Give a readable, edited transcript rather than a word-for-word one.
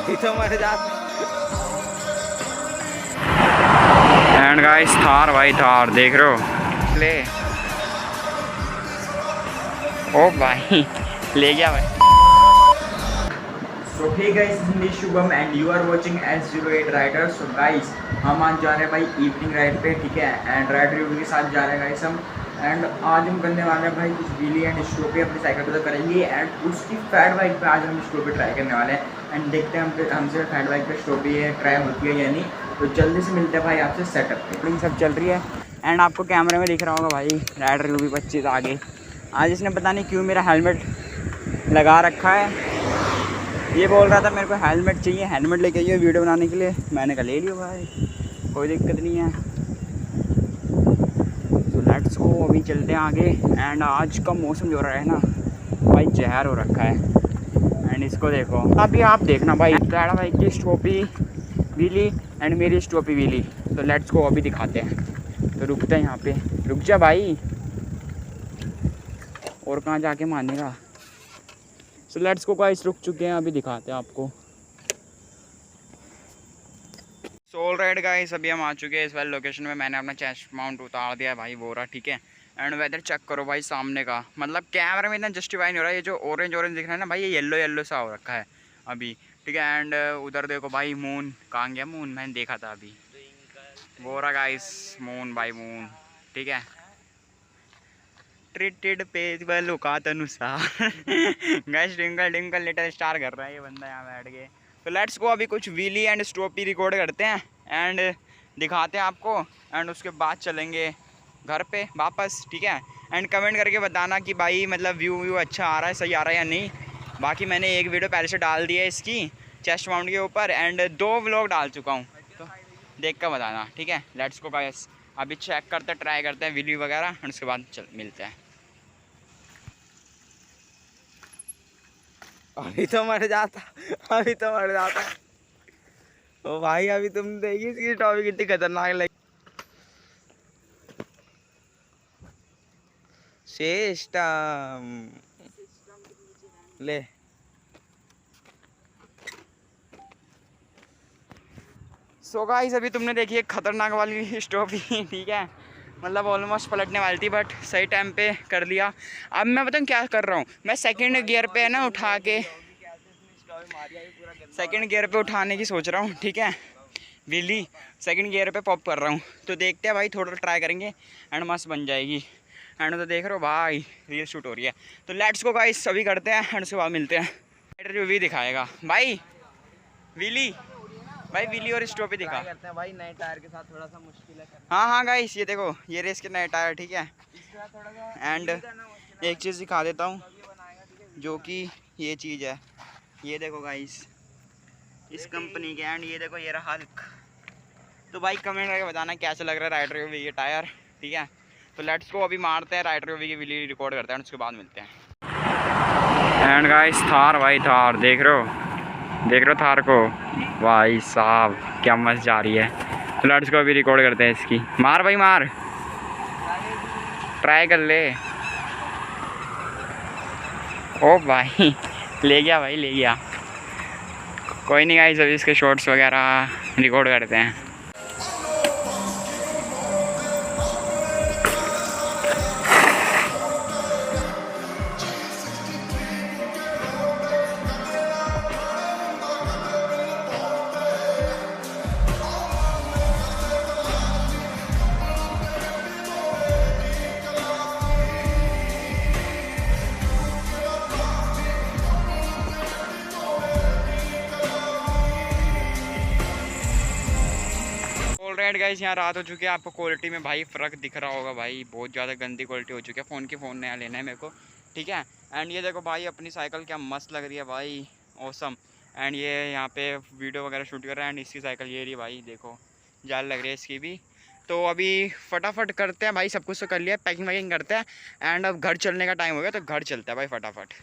अभी तो मर जाता। एंड गाइस थार भाई थार देख रहे हो ले। ओ भाई ले गया भाई। So hey guys, this is me Shubham and you are watching S08 Rider. So guys, हम आज जा रहे हैं भाई इवनिंग राइड पे, ठीक है। एंड राइड रिव्यू के साथ जा रहे हैं गाइस हम। एंड आज हम करने वाले हैं भाई कुछ व्हीली एंड स्ट्रोपी अपनी साइकिल पे तो करेंगे। एंड उसकी फैट बाइक पे आज हम स्ट्रोपी ट्राई करने वाले हैं। एंड देखते हैं हमसे फैट बाइक पे स्ट्रोपी ट्राई होती है या नहीं। तो जल्दी से मिलते हैं भाई आपसे सेटअप पे। सब चल रही है एंड आपको कैमरे में दिख रहा होगा भाई राइड रिव्यू 25 आगे। आज इसने पता नहीं क्यों मेरा हेलमेट लगा रखा है। ये बोल रहा था मेरे को हेलमेट चाहिए, हेलमेट लेके आइए वीडियो बनाने के लिए। मैंने कहा ले लियो भाई, कोई दिक्कत नहीं है। तो लेट्स गो, अभी चलते हैं आगे। एंड आज का मौसम जो रहा है ना भाई जहर हो रखा है। एंड इसको देखो, अभी आप देखना भाई डैडा भाई की स्टोपी व्हीली एंड मेरी स्टोपी व्हीली। तो लेट्स गो, अभी दिखाते हैं। तो रुकते हैं यहाँ पे, रुक जा भाई, और कहाँ जाके मानेगा। सो लेट्स गो गाइस, रुक चुके हैं, अभी दिखाते हैं आपको। सोल राइड गाइस, अभी हम आ चुके हैं इस वाले लोकेशन में। मैंने अपना चेस्ट माउंट उतार दिया है भाई, वो रहा, ठीक है। एंड वेदर चेक करो भाई सामने का, मतलब कैमरे में इतना जस्टिफाई नहीं हो रहा है। ये जो ऑरेंज ऑरेंज दिख रहा है ना भाई, ये येलो येलो सा हो रखा है अभी, ठीक है। एंड उधर देखो भाई मून, कहाँ गया मून, मैंने देखा था अभी, वो रहा गाइस मून भाई, मून, ठीक है। ट्रीटेड पेज पर लुकात अनुसार gas twinkle twinkle little star कर रहा है ये बंदा यहाँ बैठ के। तो लेट्स गो, अभी कुछ व्हीली एंड स्टोपी रिकॉर्ड करते हैं एंड दिखाते हैं आपको। एंड उसके बाद चलेंगे घर पे वापस, ठीक है। एंड कमेंट करके बताना कि भाई मतलब व्यू अच्छा आ रहा है, सही आ रहा है या नहीं। बाकी मैंने एक वीडियो पहले से डाल दी है इसकी चेस्ट माउंट के ऊपर, एंड 2 व्लॉग डाल चुका हूँ, तो देख कर बताना, ठीक है। लेट्स गो गाइस, अभी चेक करते हैं, ट्राई करते हैं व्हीली वगैरह, एंड उसके बाद मिलते हैं। अभी तो मर जाता, अभी तो मर जाता। ओ भाई अभी तुम देखी इसकी टॉपिक कितनी खतरनाक लगी। सिस्टम ले। सो गाइस, अभी तुमने देखी है खतरनाक वाली स्टोपी, ठीक है। मतलब ऑलमोस्ट पलटने वाली थी बट सही टाइम पे कर लिया। अब मैं बताऊँ क्या कर रहा हूँ, मैं सेकंड गियर पे है ना उठा के, सेकंड गियर पे उठाने की सोच रहा हूँ, ठीक है। व्हीली सेकंड गियर पे पॉप कर रहा हूँ, तो देखते हैं भाई, थोड़ा ट्राई करेंगे एंड मस्त बन जाएगी। एंड तो देख रहे हो भाई रील शूट हो रही है। तो लेट्स गो गाइस, सभी करते हैं एंड उसके बाद मिलते हैं। रिव्यू दिखाएगा भाई व्हीली, भाई व्हीली और स्टोपी दिखा करते हैं भाई। नए टायर के साथ थोड़ा सा मुश्किल है करना। हाँ हाँ गाइस, ये देखो ये रेस के नए टायर, ठीक है। एंड एक चीज़ दिखा देता हूँ, जो कि ये चीज़ है, ये देखो गाइस इस कंपनी के। एंड ये देखो ये रहा हल्क। तो भाई कमेंट करके बताना कैसा लग रहा है राइडर वी ये टायर, ठीक है। तो लेट्स को अभी मारते हैं राइडर वी की वीडियो रिकॉर्ड करते हैं, उसके बाद मिलते हैं। एंड गाइस थार भाई थार देख रहे हो, देख रहे हो थार को भाई साहब, क्या मस्त जा रही है। तो लेट्स को अभी रिकॉर्ड करते हैं इसकी। मार भाई मार, ट्राई कर ले। ओ भाई ले गया भाई, ले गया। कोई नहीं गाइस, अभी इसके शॉर्ट्स वगैरह रिकॉर्ड करते हैं। ऑलराइट गाइस, यहाँ रात हो चुकी है। आपको क्वालिटी में भाई फ़र्क दिख रहा होगा भाई, बहुत ज़्यादा गंदी क्वालिटी हो चुकी है। फ़ोन नया लेना है मेरे को, ठीक है। एंड ये देखो भाई अपनी साइकिल क्या मस्त लग रही है भाई, ऑसम। एंड ये यहाँ पे वीडियो वगैरह शूट कर रहा है। एंड इसकी साइकिल ये रही भाई, देखो जाल लग रही है इसकी भी। तो अभी फटाफट करते हैं भाई, सब कुछ तो कर लिया, पैकिंग वैकिंग करते हैं। एंड अब घर चलने का टाइम हो गया, तो घर चलता है भाई फटाफट।